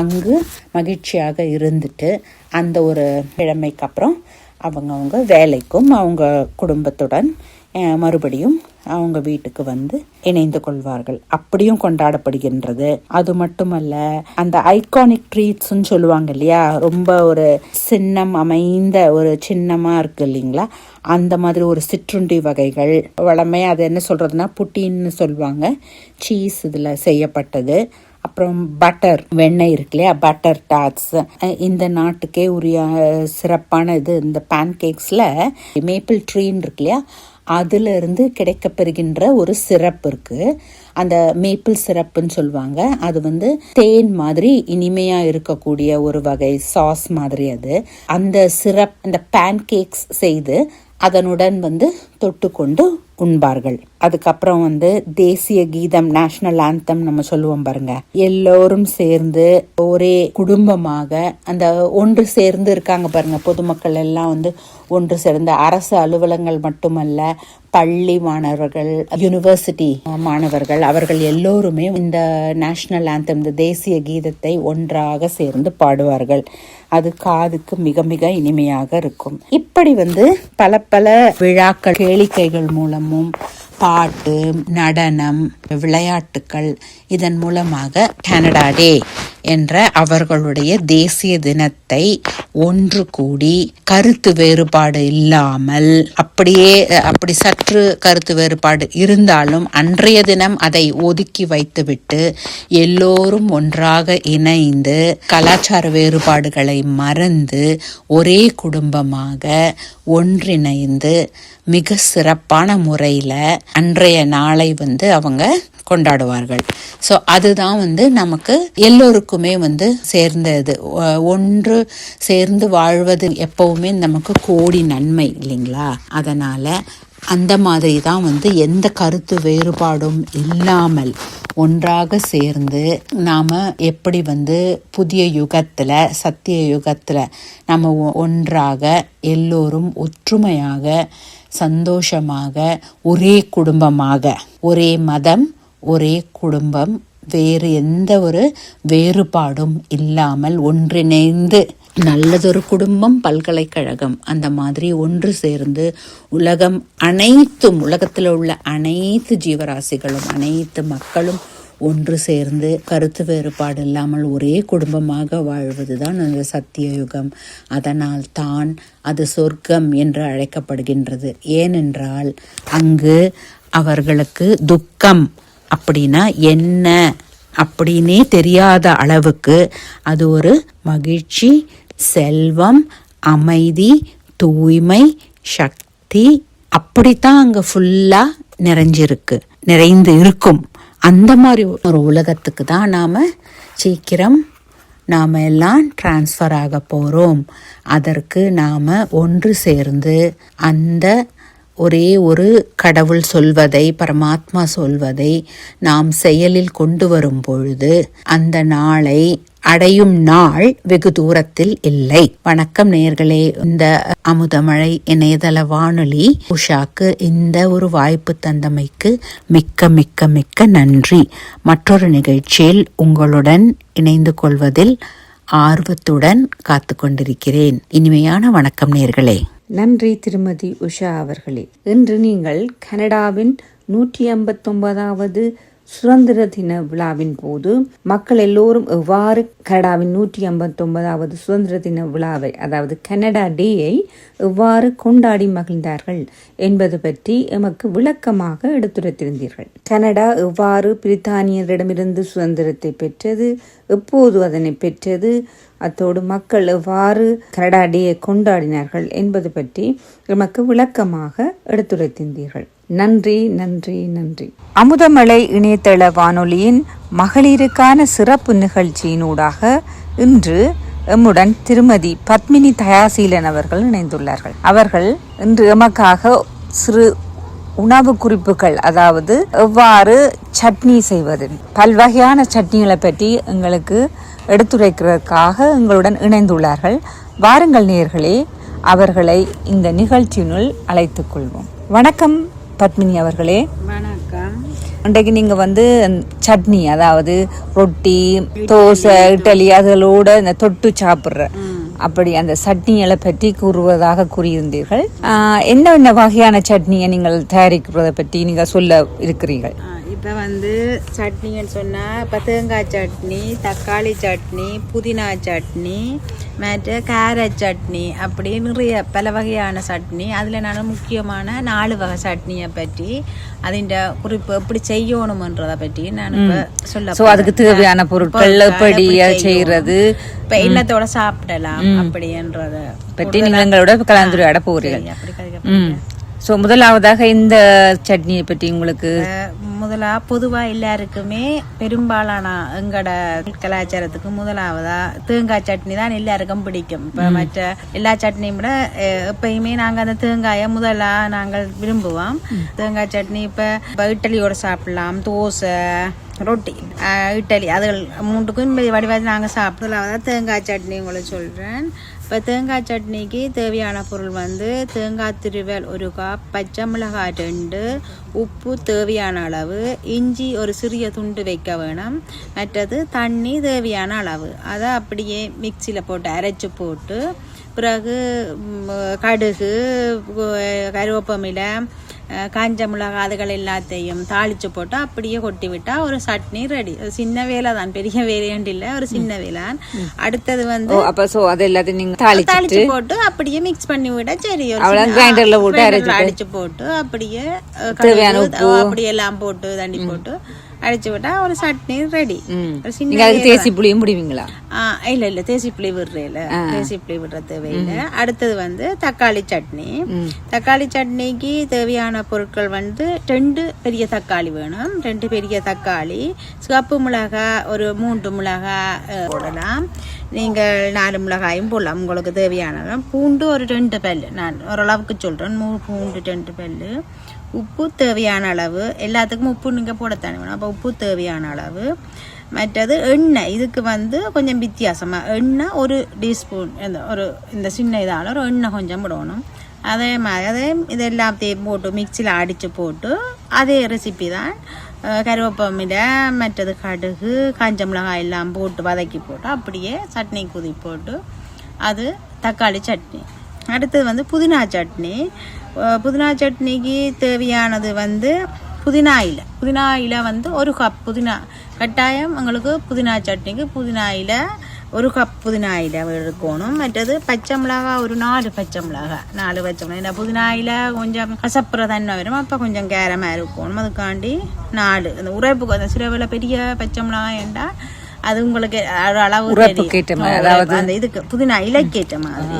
அங்கு மகிழ்ச்சியாக இருந்துட்டு அந்த ஒரு கிழமைக்கு அப்புறம் அவங்க வேலைக்கும் அவங்க குடும்பத்துடன் மறுபடியும் அவங்க வீட்டுக்கு வந்து இணைந்து கொள்வார்கள். அப்படியும் கொண்டாடப்படுகின்றது. அது மட்டுமல்ல, அந்த ஐகானிக் ட்ரீட்ஸ்ன்னு சொல்லுவாங்க இல்லையா, ரொம்ப ஒரு சின்னம் அமைந்த ஒரு சின்னமாக இருக்கு இல்லைங்களா, அந்த மாதிரி ஒரு சிற்றுண்டி வகைகள் வளமையாக அது என்ன சொல்றதுன்னா புட்டின்னு சொல்லுவாங்க, சீஸ் இதில் செய்யப்பட்டது. அப்புறம் பட்டர், வெண்ணெய் இருக்கு இல்லையா, பட்டர் டாட்ஸ், இந்த நாட்டுக்கே உரிய சிறப்பான இது. இந்த பேன்கேக்ஸில் மேப்பிள் ட்ரீன்னு இருக்கு இல்லையா, அதுல இருந்து கிடைக்கப்பெறுகின்ற ஒரு சிரப் இருக்கு, அந்த மேப்பிள் சிரப்புன்னு சொல்லுவாங்க. அது வந்து தேன் மாதிரி இனிமையா இருக்கக்கூடிய ஒரு வகை சாஸ் மாதிரி. அது அந்த சிரப் அந்த பேன்கேக்ஸ் செய்து அதனுடன் வந்து தொட்டுக்கொண்டு உண்பார்கள். அதுக்கப்புறம் வந்து தேசிய கீதம், நேஷனல் ஆந்தம் நம்ம சொல்லுவோம் பாருங்க, எல்லோரும் சேர்ந்து ஒரே குடும்பமாக அந்த ஒன்று சேர்ந்து இருக்காங்க பாருங்க, பொதுமக்கள் எல்லாம் வந்து ஒன்று சேர்ந்த, அரசு அலுவலகங்கள் மட்டுமல்ல, பள்ளி மாணவர்கள், யூனிவர்சிட்டி மாணவர்கள், அவர்கள் எல்லோருமே இந்த நேஷனல் ஆந்தம், இந்த தேசிய கீதத்தை ஒன்றாக சேர்ந்து பாடுவார்கள். அது காதுக்கு மிக மிக இனிமையாக இருக்கும். இப்படி வந்து பல பல விழாக்கள், கேளிக்கைகள் மூலமும் பாட்டு, நடனம், விளையாட்டுக்கள், இதன் மூலமாக கனடா டே என்ற அவர்களுடைய தேசிய தினத்தை ஒன்று கூடி கருத்து வேறுபாடு இல்லாமல், அப்படி சற்று கருத்து வேறுபாடு இருந்தாலும் அன்றைய தினம் அதை ஒதுக்கி வைத்துவிட்டு எல்லோரும் ஒன்றாக இணைந்து கலாச்சார வேறுபாடுகளை மறந்து ஒரே குடும்பமாக ஒன்றிணைந்து மிக சிறப்பான முறையில் அன்றைய நாளை வந்து அவங்க கொண்டாடுவார்கள். ஸோ அதுதான் வந்து நமக்கு எல்லோருக்குமே வந்து சேர்ந்தது. ஒன்று சேர்ந்து வாழ்வது எப்பவுமே நமக்கு கோடி நன்மை இல்லைங்களா. அதனால அந்த மாதிரி தான் வந்து எந்த கருத்து வேறுபாடும் இல்லாமல் ஒன்றாக சேர்ந்து நாம் எப்படி வந்து புதிய யுகத்தில், சத்திய யுகத்தில் நம்ம ஒன்றாக எல்லோரும் ஒற்றுமையாக சந்தோஷமாக ஒரே குடும்பமாக, ஒரே மதம், ஒரே குடும்பம், வேறு எந்த ஒரு வேறுபாடும் இல்லாமல் ஒன்றிணைந்து நல்லதொரு குடும்பம், பல்கலைக்கழகம், அந்த மாதிரி ஒன்று சேர்ந்து உலகம் அனைத்தும், உலகத்தில் உள்ள அனைத்து ஜீவராசிகளும், அனைத்து மக்களும் ஒன்று சேர்ந்து கருத்து வேறுபாடு இல்லாமல் ஒரே குடும்பமாக வாழ்வதுதான் அந்த சத்திய யுகம். அதனால் தான் அது சொர்க்கம் என்று அழைக்கப்படுகின்றது. ஏனென்றால் அங்கு அவர்களுக்கு துக்கம் அப்படின்னா என்ன அப்படின்னே தெரியாத அளவுக்கு அது ஒரு மகிழ்ச்சி செல்வம், அமைதி, தூய்மை, சக்தி, அப்படித்தான் அங்க ஃபுல்லா நிறைந்து இருக்கும். அந்த மாதிரி ஒரு உலகத்துக்கு தான் சீக்கிரம் நாம் எல்லாம் டிரான்ஸ்ஃபர் ஆக போகிறோம். அதற்கு நாம் ஒன்று சேர்ந்து அந்த ஒரே ஒரு கடவுள் சொல்வதை, பரமாத்மா சொல்வதை நாம் செயலில் கொண்டு வரும் பொழுது அந்த நாளை அடையும் நாள் வெகு தூரத்தில் இல்லை. வணக்கம் நேயர்களே, இந்த அமுதமழை இணையதள வானொலி உஷாக்கு இந்த ஒரு வாய்ப்பு தந்தமைக்கு மிக்க மிக்க மிக்க நன்றி. மற்றொரு நிகழ்ச்சியில் உங்களுடன் இணைந்து கொள்வதில் ஆர்வத்துடன் காத்து கொண்டிருக்கிறேன். இனிமையான வணக்கம் நேயர்களே. நன்றி திருமதி உஷா அவர்களே. இன்று நீங்கள் கனடாவின் 159வது சுதந்திர தின விழாவின் போது மக்கள் எல்லோரும் எவ்வாறு கனடாவின் 159வது சுதந்திர தின விழாவை, அதாவது கனடா டேயை எவ்வாறு கொண்டாடி மகிழ்ந்தார்கள் என்பது பற்றி எமக்கு விளக்கமாக எடுத்துரைத்திருந்தீர்கள். கனடா எவ்வாறு பிரித்தானியரிடமிருந்து சுதந்திரத்தை பெற்றது, எப்போது அதனை பெற்றது, அத்தோடு மக்கள் எவ்வாறு கனடா டேயை கொண்டாடினார்கள் என்பது பற்றி எமக்கு விளக்கமாக எடுத்துரைத்திருந்தீர்கள். நன்றி நன்றி நன்றி. அமுதமழை இணையதள வானொலியின் மகளிருக்கான சிறப்பு நிகழ்ச்சியினூடாக இன்று எம்முடன் திருமதி பத்மினி தயாசீலன் அவர்கள் இணைந்துள்ளார்கள். அவர்கள் இன்று எமக்காக சிறு உணவு குறிப்புகள், அதாவது எவ்வாறு சட்னி செய்வது, பல்வகையான சட்னிகளை பற்றி எங்களுக்கு எடுத்துரைக்கிறதுக்காக எங்களுடன் இணைந்துள்ளார்கள். வாருங்கள் நேயர்களே, அவர்களை இந்த நிகழ்ச்சியினுள் அழைத்துக் கொள்வோம். வணக்கம் பத்மினி அவர்களே. வணக்கம். இன்றைக்கு நீங்க சட்னி, அதாவது ரொட்டி, தோசை, இட்லி அதோட இந்த தொட்டு சாப்பிடுற அப்படி அந்த சட்னிகளை பற்றி கூறுவதாக கூறியிருந்தீர்கள். என்ன வகையான சட்னியை நீங்கள் தயாரிக்கிறத பற்றி நீங்க சொல்ல இருக்கிறீர்கள்? இப்போ சட்னின்னு சொன்னால் இப்போ தேங்காய் சட்னி, தக்காளி சட்னி, புதினா சட்னி, மற்ற கேரட் சட்னி, அப்படி நிறைய பல வகையான சட்னி. அதில் நான் முக்கியமான 4 வகை சட்னியை பற்றி அதின் குறிப்பு எப்படி செய்யணுமன்றதை பற்றி நான் இப்போ சொல்ல. அதுக்கு தேவையான பொருட்கள் எப்படி செய்யறது, இப்போ என்னத்தோட சாப்பிடலாம் அப்படின்றத பற்றி நீங்கள் எங்களோட கலந்துரையாட போகிறீர்கள். முதலாவதாக இந்த சட்னியை பற்றி உங்களுக்கு பொதுவாக எல்லாருக்குமே பெரும்பாலான எங்களோட கலாச்சாரத்துக்கு முதலாவதா தேங்காய் சட்னி தான் எல்லாருக்கும் பிடிக்கும். இப்போ மற்ற எல்லா சட்னியும் விட எப்பயுமே நாங்கள் அந்த தேங்காயை நாங்கள் விரும்புவோம். தேங்காய் சட்னி இப்போ இட்லியோட சாப்பிடலாம், தோசை, ரொட்டி, இட்லி, அதுகள் 3க்கும் வடிவாக நாங்கள் சாப்பிடலாம். தேங்காய் சட்னி உங்களுக்கு சொல்கிறேன். இப்போ தேங்காய் சட்னிக்கு தேவையான பொருள் தேங்காய் திருவல் 1 கப், பச்சை மிளகாய் 2, உப்பு தேவையான அளவு, இஞ்சி ஒரு சிறிய துண்டு வைக்க வேணும், மற்றது தண்ணி தேவையான அளவு. அதை அப்படியே மிக்சியில் போட்டு அரைச்சி போட்டு பிறகு கடுகு, கருவேப்பமிலை, காஞ்ச மிளகாய் அதுகள் எல்லாத்தையும் தாளித்து போட்டு அப்படியே கொட்டி விட்டால் ஒரு சட்னி ரெடி. சின்ன வேலை தான், பெரிய வேலையாண்டு இல்லை, ஒரு சின்ன வேலை. அடுத்தது அது எல்லாத்தையும் நீங்க தாளிச்சு போட்டு அப்படியே மிக்ஸ் பண்ணி விட சரி. கிரைண்டர்ல போட்டு அடிச்சு போட்டு அப்படியே அப்படியே எல்லாம் போட்டு தண்ணி போட்டு அடிச்சு விட்டா ஒரு சட்னி ரெடி. தேசி புளியும் முடிவீங்களா? இல்ல தேசி புளி விடுறேல, தேசி புளி விடுற தேவையில்லை. அடுத்தது தக்காளி சட்னி. தக்காளி சட்னிக்கு தேவையான பொருட்கள் 2 பெரிய தக்காளி வேணும், 2 பெரிய தக்காளி, சிவப்பு மிளகாய் ஒரு 3 மிளகாய் போடலாம், நீங்கள் 4 மிளகாயும் போடலாம் உங்களுக்கு தேவையான. பூண்டு ஒரு 2 பல்லு, நான் ஓரளவுக்கு சொல்றேன், 3 பூண்டு 2 பல்லு, உப்பு தேவையான அளவு, எல்லாத்துக்கும் உப்பு நீங்கள் போடத்தானே வேணும், அப்போ உப்பு தேவையான அளவு. மற்றது எண்ணெய், இதுக்கு கொஞ்சம் வித்தியாசமாக எண்ணெய் 1 டீஸ்பூன், இந்த சின்ன இதால் ஒரு எண்ணெய் கொஞ்சம் போடணும். அதே மாதிரி இது எல்லாத்தையும் போட்டு மிக்சியில் அடித்து போட்டு அதே ரெசிபி தான். கருவேப்பமிலை, மற்றது கடுகு, காஞ்ச மிளகாய் எல்லாம் போட்டு வதக்கி போட்டு அப்படியே சட்னி குதி போட்டு அது தக்காளி சட்னி. அடுத்தது புதினா சட்னி. புதினா சட்னிக்கு தேவையானது புதினா இலை. புதினா இலை 1 கப் புதினா கட்டாயம் உங்களுக்கு. புதினா சட்னிக்கு புதினா இலை 1 கப் புதினா இலை எடுக்கணும். மற்றது பச்சை மிளகாய் ஒரு 4 பச்சை மிளகாய். இந்த புதினா இலை கொஞ்சம் கசப்புற தன்மை வரும், அப்போ கொஞ்சம் கேரமாக இருக்கணும். அதுக்காண்டி 4 அந்த உரைப்புக்கு அந்த சில வேலை பெரிய பச்சை மிளகாய் என்றால் அது உங்களுக்கு ஒரு அளவு உரப்புக்கு ஏற்ற மாதிரி, அதாவது அந்த இதுக்கு புதினா இலைக்கு ஏற்ற மாதிரி.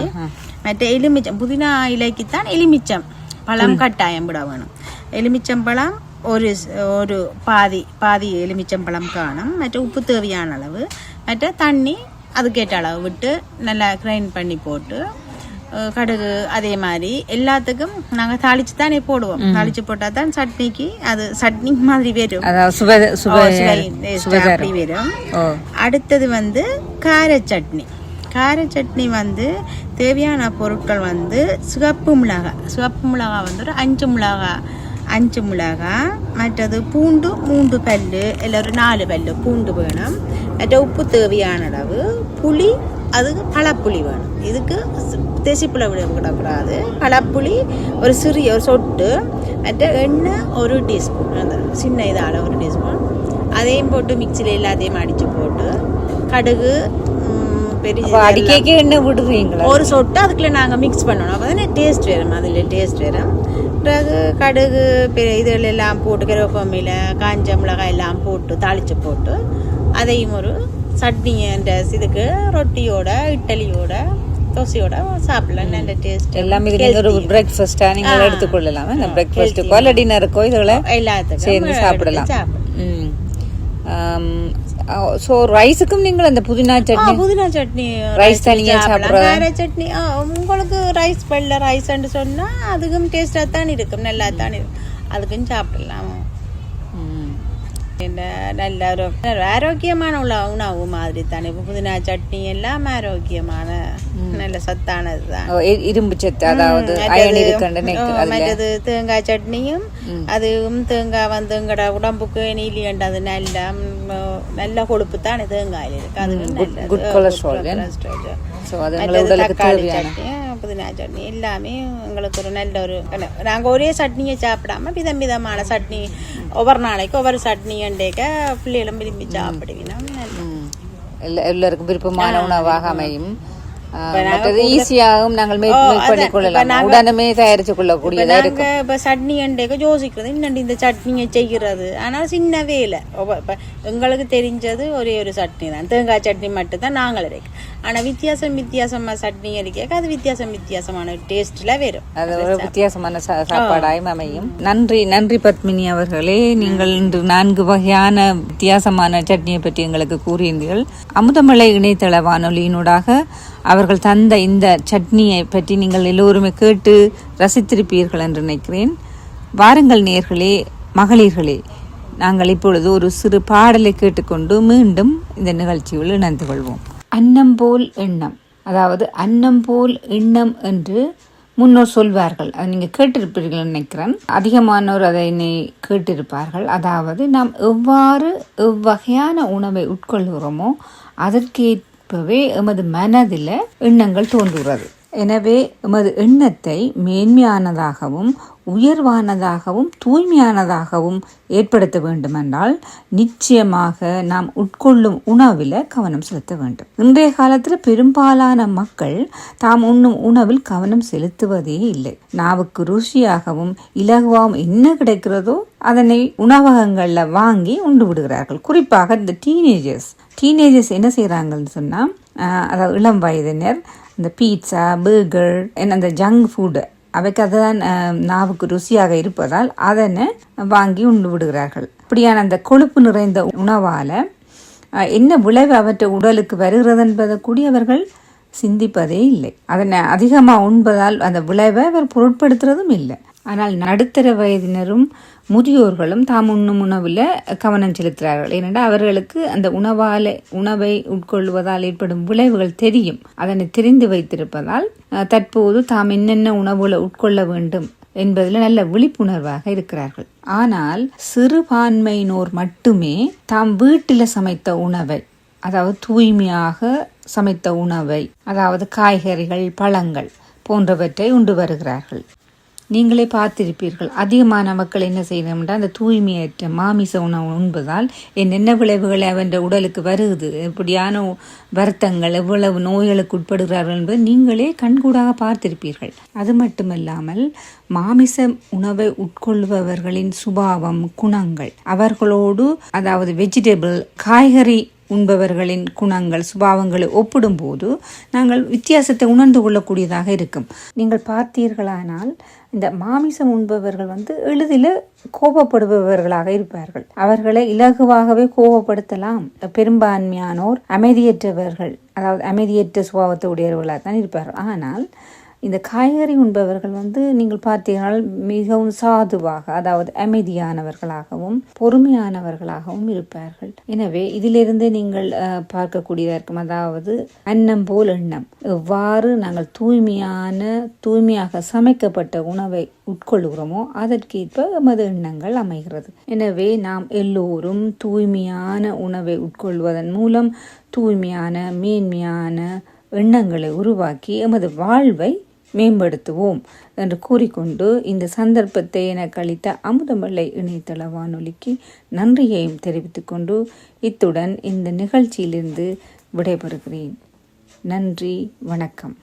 மற்ற எலுமிச்சம் புதினா இலைக்குத்தான் எலுமிச்சம் பழம் கட்டாயம் விட வேணும். எலுமிச்சம்பழம் ஒரு பாதி எலுமிச்சம்பழம் காணும். மற்ற உப்பு தேவையான அளவு, மற்ற தண்ணி அதுக்கேற்ற அளவு விட்டு நல்லா கிரைண்ட் பண்ணி போட்டு, கடுகு அதே மாதிரி எல்லாத்துக்கும் நாங்கள் தாளிச்சு தானே போடுவோம். தாளிச்சு போட்டால் தான் சட்னிக்கு அது சட்னி மாதிரி வரும், அப்படி வரும். அடுத்தது வந்து கார சட்னி. கார சட்னி வந்து தேவையான பொருட்கள் வந்து சிவப்பு மிளகாய் வந்து ஒரு 5 மிளகாய், மற்றது பூண்டு 3 பல்லு, இல்லை ஒரு 4 பல்லு பூண்டு வேணும். மற்ற உப்பு தேவையான அளவு, புளி அதுக்கு பழப்புளி வேணும். இதுக்கு தேசிப்புளி விடக்கூடாது, பழப்புளி ஒரு சிறிய ஒரு சொட்டு, மற்ற எண்ணெய் 1 டீஸ்பூன், அந்த சின்ன இதால் 1 டீஸ்பூன். அதையும் போட்டு மிக்சியில் எல்லாத்தையும் அடித்து போட்டு, கடுகு எண்ணெய் விடுவீங்களா ஒரு சொட்டு அதுக்குள்ள நாங்கள் மிக்ஸ் பண்ணணும். அப்போ தானே டேஸ்ட் வரும், அதில் டேஸ்ட் வரும். பிறகு கடுகு இதுகள் எல்லாம் போட்டு, கருவேப்பிலையில காஞ்ச மிளகாய் எல்லாம் போட்டு தாளித்து போட்டு, அதையும் ஒரு சட்னி அந்த இதுக்கு ரொட்டியோட இட்லியோட தோசையோட சாப்பிடலாம். நல்ல டேஸ்ட். எல்லாமே ஒரு பிரேக்ஃபாஸ்டா நீங்கள் எடுத்துக்கொள்ளலாம். இந்த பிரேக்ஃபாஸ்ட்டுக்கோ இல்லை டின்னருக்கோ இதுகளை எல்லாத்துக்கும் சேர்ந்து சாப்பிடலாம். ஸோ ரைஸுக்கும் நீங்கள் அந்த புதினா சட்னி ரைஸ் தனியாக சாப்பிடலாம். கார சட்னி உங்களுக்கு ரைஸ் வெள்ளை ரைஸ்ன்னு சொன்னால் அதுக்கும் டேஸ்டாக தான் இருக்கும், நல்லா தான் இருக்கும், அதுக்கும் சாப்பிடலாம். நல்ல ஒரு ஆரோக்கியமான உணவு மாதிரி தானே புதினா சட்னி எல்லாம் ஆரோக்கியமான நல்ல சத்தானது தான். இரும்பு சத்து, அதாவது மற்றது தேங்காய் சட்னியும் அதுவும் தேங்காய் வந்து எங்கட உடம்புக்கு நீலியண்டு, அது நல்ல கொழுப்பு தான் தேங்காயில் இருக்கு, அது தக்காளி சட்னி புதினா சட்னி எல்லாமே எங்களுக்கு ஒரு நல்ல ஒரு. நாங்கள் ஒரே சட்னியை சாப்பிடாம விதமான சட்னி ஒவ்வொரு நாளைக்கு ஒவ்வொரு சட்னி அண்டேக்க பிள்ளைகளும் விரும்பி சாப்பிடுவீங்கன்னா எல்லாருக்கும் விருப்பமான உணவாக அமையும். ஈஸியாகவும் நாங்கள் உடனே தயாரிச்சு கொள்ளக்கூடியதா இருக்கு. இப்ப சட்னி அண்டேக்க யோசிக்கிறது இன்னும் இந்த சட்னியை செய்கிறது, ஆனால் சின்ன வேலை. இப்ப எங்களுக்கு தெரிஞ்சது ஒரே ஒரு சட்னி தான், தேங்காய் சட்னி மட்டும் தான் நாங்கள் இருக்கு. ஆனா வித்தியாசமா சட்னி அடிக்க அது வித்தியாசமான டேஸ்ட்ல வரும், அது ஒரு வித்தியாசமான சாப்பாடாயும் அமையும். நன்றி பத்மினி அவர்களே, நீங்கள் இன்று 4 வகையான வித்தியாசமான சட்னியை பற்றி எங்களுக்கு கூறியிருந்தீர்கள். அமுதமலை இணையதள வானொலியினூடாக அவர்கள் தந்த இந்த சட்னியை பற்றி நீங்கள் எல்லோருமே கேட்டு ரசித்திருப்பீர்கள் என்று நினைக்கிறேன். வாருங்கள் நேயர்களே, மகளிர்களே, நாங்கள் இப்பொழுது ஒரு சிறு பாடலை கேட்டுக்கொண்டு மீண்டும் இந்த நிகழ்ச்சியில் இணைந்து கொள்வோம். அன்னம் போல் எண்ணம், அதாவது அன்னம் போல் எண்ணம் என்று முன்னோர் சொல்வார்கள். அதை நீங்கள் கேட்டிருப்பீர்கள் நினைக்கிறேன். அதிகமானோர் அதை கேட்டிருப்பார்கள். அதாவது நாம் எவ்வகையான உணவை உட்கொள்கிறோமோ அதற்கேற்பவே எமது மனதில் எண்ணங்கள் தோன்றுகிறது. எனவே எமது எண்ணத்தை மேன்மையானதாகவும் உயர்வானதாகவும் தூய்மையானதாகவும் ஏற்படுத்த வேண்டுமென்றால் நிச்சயமாக நாம் உட்கொள்ளும் உணவில் கவனம் செலுத்த வேண்டும். இன்றைய காலத்தில் பெரும்பாலான மக்கள் தாம் உண்ணும் உணவில் கவனம் செலுத்துவதே இல்லை. நாவுக்கு ருசியாகவும் இலகுவாகவும் என்ன கிடைக்கிறதோ அதனை உணவகங்களில் வாங்கி உண்டு விடுகிறார்கள். குறிப்பாக இந்த டீனேஜர்ஸ் என்ன செய்கிறாங்கன்னு சொன்னால், அதாவது இளம் வயதினர் இந்த பீட்சா, பர்கர், அந்த ஜங்க் ஃபுட்டு அவைக்கு அதுதான் நாவுக்கு ருசியாக இருப்பதால் அதனை வாங்கி உண்டு விடுகிறார்கள். இப்படியான அந்த கொழுப்பு நிறைந்த உணவால் என்ன விளைவு அவற்றை உடலுக்கு வருகிறது என்பதை கூடி அவர்கள் சிந்திப்பதே இல்லை. அதனை அதிகமாக உண்பதால் அந்த விளைவை அவர் பொருட்படுத்துறதும் இல்லை. ஆனால் நடுத்தர வயதினரும் முதியோர்களும் தாம் உண்ணும் உணவில் கவனம் செலுத்துகிறார்கள். ஏனென்றால் அவர்களுக்கு அந்த உணவை உட்கொள்வதால் ஏற்படும் விளைவுகள் தெரியும். அதனை தெரிந்து வைத்திருப்பதால் தற்போது தாம் என்னென்ன உணவுகளை உட்கொள்ள வேண்டும் என்பதில் நல்ல விழிப்புணர்வாக இருக்கிறார்கள். ஆனால் சிறுபான்மையினோர் மட்டுமே தாம் வீட்டில் சமைத்த உணவை, அதாவது தூய்மையாக சமைத்த உணவை, அதாவது காய்கறிகள், பழங்கள் போன்றவற்றை உண்டு வருகிறார்கள். நீங்களே பார்த்திருப்பீர்கள். அதிகமான மக்கள் என்ன செய்யணும்னா அந்த தூய்மையற்ற மாமிச உணவு உண்பதால் என்னென்ன விளைவுகளை அவன் உடலுக்கு வருகுது, எப்படியான வருத்தங்கள், எவ்வளவு நோய்களுக்கு உட்படுகிறார்கள் என்பதை நீங்களே கண்கூடாக பார்த்திருப்பீர்கள். அது மட்டுமல்லாமல் மாமிச உணவை உட்கொள்பவர்களின் சுபாவம், குணங்கள், அவர்களோடு அதாவது வெஜிடபிள், காய்கறி உண்பவர்களின் குணங்கள் சுபாவங்களை ஒப்பிடும்போது நாங்கள் வித்தியாசத்தை உணர்ந்து கொள்ளக்கூடியதாக இருக்கும். நீங்கள் பார்த்தீர்களானால் இந்த மாமிசம் உண்பவர்கள் எளிதில் கோபப்படுபவர்களாக இருப்பார்கள். அவர்களை இலகுவாகவே கோபப்படுத்தலாம். பெரும்பான்மையானோர் அமைதியற்றவர்கள், அதாவது அமைதியற்ற சுபாவத்தை உடையவர்களாக தான் இருப்பார்கள். ஆனால் இந்த காய்கறி உண்பவர்கள் நீங்கள் பார்த்தீர்கள் மிகவும் சாதுவாக, அதாவது அமைதியானவர்களாகவும் பொறுமையானவர்களாகவும் இருப்பார்கள். எனவே இதிலிருந்து நீங்கள் பார்க்கக்கூடியதாக இருக்கும், அதாவது அன்னம் போல் எண்ணம். எவ்வாறு நாங்கள் தூய்மையாக சமைக்கப்பட்ட உணவை உட்கொள்கிறோமோ அதற்கேற்ப எமது எண்ணங்கள் அமைகிறது. எனவே நாம் எல்லோரும் தூய்மையான உணவை உட்கொள்வதன் மூலம் தூய்மையான மேன்மையான எண்ணங்களை உருவாக்கி எமது வாழ்வை மேம்படுத்துவோம் என்று கூறிக்கொண்டு இந்த சந்தர்ப்பத்தை எனக்கு அளித்த அமுதமலை இணையதள வானொலிக்கு நன்றியையும் தெரிவித்துக் கொண்டு இத்துடன் இந்த நிகழ்ச்சியிலிருந்து விடைபெறுகிறேன். நன்றி, வணக்கம்.